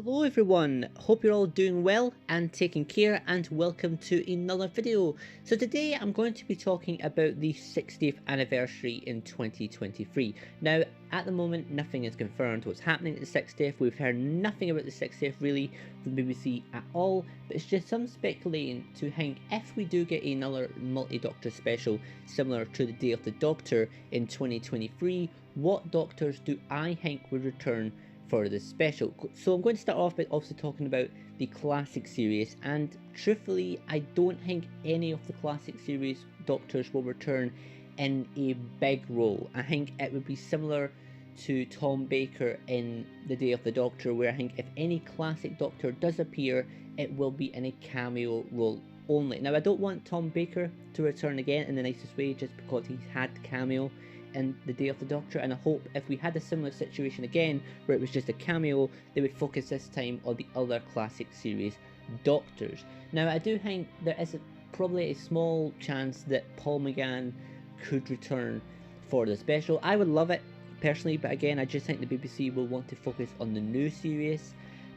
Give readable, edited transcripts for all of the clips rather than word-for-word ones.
Hello everyone, hope you're all doing well and taking care, and welcome to another video. So today I'm going to be talking about the 60th anniversary in 2023. Now at the moment nothing is confirmed what's happening at the 60th, we've heard nothing about the 60th really from the BBC at all, but it's just some speculating to think if we do get another multi-doctor special similar to the Day of the Doctor in 2023, what doctors do I think would return for this special. So I'm going to start off by also talking about the classic series, and truthfully I don't think any of the classic series doctors will return in a big role. I think it would be similar to Tom Baker in The Day of the Doctor, where I think if any classic doctor does appear, it will be in a cameo role only. Now I don't want Tom Baker to return again in the nicest way just because he's had cameo in The Day of the Doctor, and I hope if we had a similar situation again where it was just a cameo, they would focus this time on the other classic series doctors. Now I do think there is probably a small chance that Paul McGann could return for the special. I would love it personally, but again I just think the BBC will want to focus on the new series.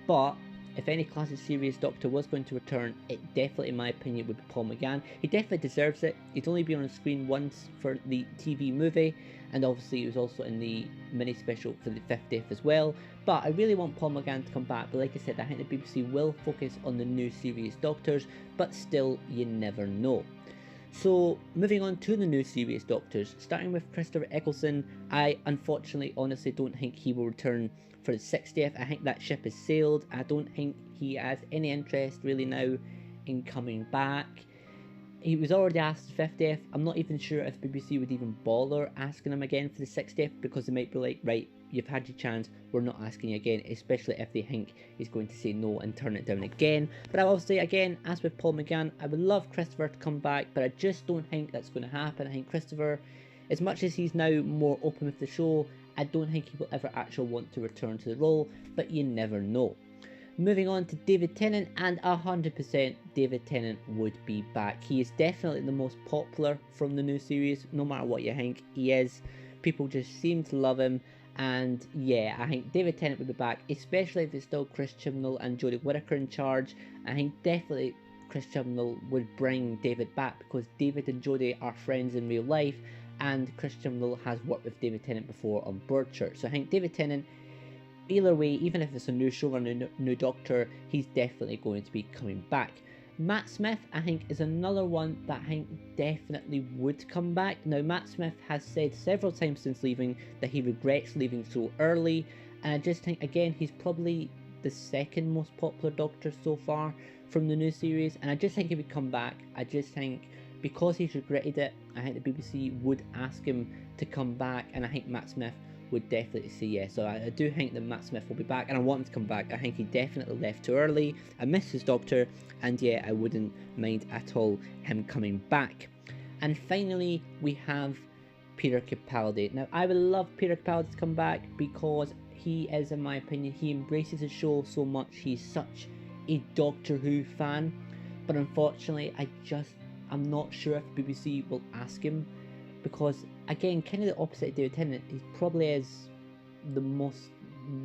But if any classic series doctor was going to return, it definitely in my opinion would be Paul McGann. He definitely deserves it. He's only been on screen once for the TV movie, and obviously he was also in the mini special for the 50th as well. But I really want Paul McGann to come back, but like I said, I think the BBC will focus on the new series doctors, but still you never know. So moving on to the new series doctors, starting with Christopher Eccleston, I unfortunately honestly don't think he will return for the 60th. I think that ship has sailed. I don't think he has any interest really now in coming back. He was already asked the 50th. I'm not even sure if BBC would even bother asking him again for the 60th, because they might be like, right, you've had your chance, we're not asking you again, especially if they think he's going to say no and turn it down again. But I will say again, as with Paul McGann, I would love Christopher to come back, but I just don't think that's going to happen. I think Christopher, as much as he's now more open with the show, I don't think he will ever actually want to return to the role, but you never know. Moving on to David Tennant, and 100% David Tennant would be back. He is definitely the most popular from the new series, no matter what you think, he is. People just seem to love him, and yeah, I think David Tennant would be back, especially if it's still Chris Chibnall and Judy Whitaker in charge. I think definitely Chris Chibnall would bring David back, because David and Jodie are friends in real life, and Chris Chibnall has worked with David Tennant before on Broadchurch. So I think David Tennant, either way, even if it's a new show or a new doctor, he's definitely going to be coming back. Matt Smith, I think, is another one that I think definitely would come back. Now, Matt Smith has said several times since leaving that he regrets leaving so early, and I just think, again, he's probably the second most popular doctor so far from the new series, and I just think he would come back. I just think because he's regretted it, I think the BBC would ask him to come back, and I think Matt Smith would definitely say yes. So I do think that Matt Smith will be back, and I want him to come back. I think he definitely left too early. I miss his doctor, and yeah, I wouldn't mind at all him coming back. And finally, we have Peter Capaldi. Now, I would love Peter Capaldi to come back, because he is, in my opinion, he embraces the show so much. He's such a Doctor Who fan, but unfortunately, I'm not sure if the BBC will ask him, because again, kind of the opposite of David Tennant, he probably is the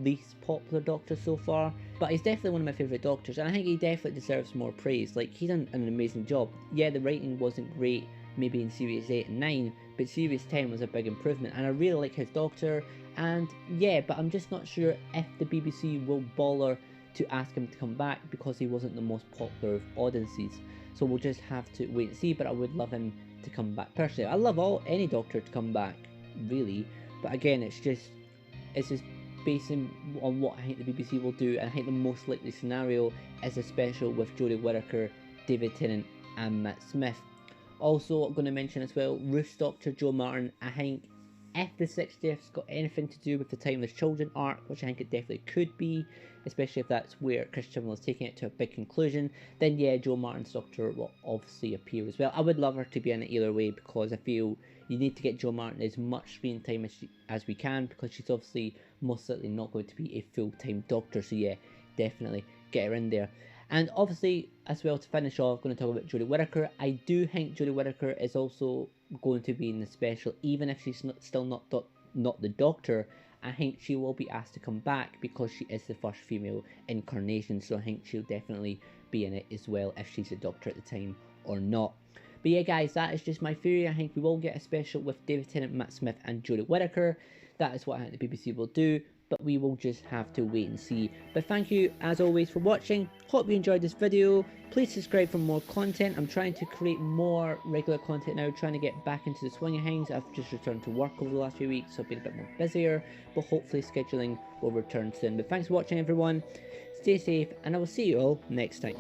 least popular doctor so far, but he's definitely one of my favourite doctors, and I think he definitely deserves more praise. Like, he's done an amazing job. Yeah, the writing wasn't great maybe in series 8 and 9, but series 10 was a big improvement, and I really like his doctor. And yeah, but I'm just not sure if the BBC will bother to ask him to come back, because he wasn't the most popular of audiences. So we'll just have to wait and see, but I would love him to come back. Personally, I love any doctor to come back, really, but again, it's just based on what I think the BBC will do, and I think the most likely scenario is a special with Jodie Whitaker, David Tennant and Matt Smith. Also, I'm going to mention as well, Ruth's Doctor Jo Martin. I think if the 60th's got anything to do with the Timeless Children arc, which I think it definitely could be, especially if that's where Chris Chibnall is taking it to a big conclusion, then yeah, Jo Martin's Doctor will obviously appear as well. I would love her to be in it either way, because I feel you need to get Jo Martin as much screen time as we can, because she's obviously most likely not going to be a full-time Doctor. So yeah, definitely get her in there. And obviously, as well, to finish off, I'm going to talk about Jodie Whitaker. I do think Jodie Whitaker is also going to be in the special, even if she's still not the Doctor. I think she will be asked to come back because she is the first female incarnation, so I think she'll definitely be in it as well if she's a Doctor at the time or not. But yeah guys, that is just my theory. I think we will get a special with David Tennant, Matt Smith and Judy Whitaker. That is what I think the BBC will do, but we will just have to wait and see. But thank you as always for watching. Hope you enjoyed this video. Please subscribe for more content. I'm trying to create more regular content now, trying to get back into the swing of things. I've just returned to work over the last few weeks, so I've been a bit more busier, but hopefully scheduling will return soon. But thanks for watching everyone. Stay safe, and I will see you all next time.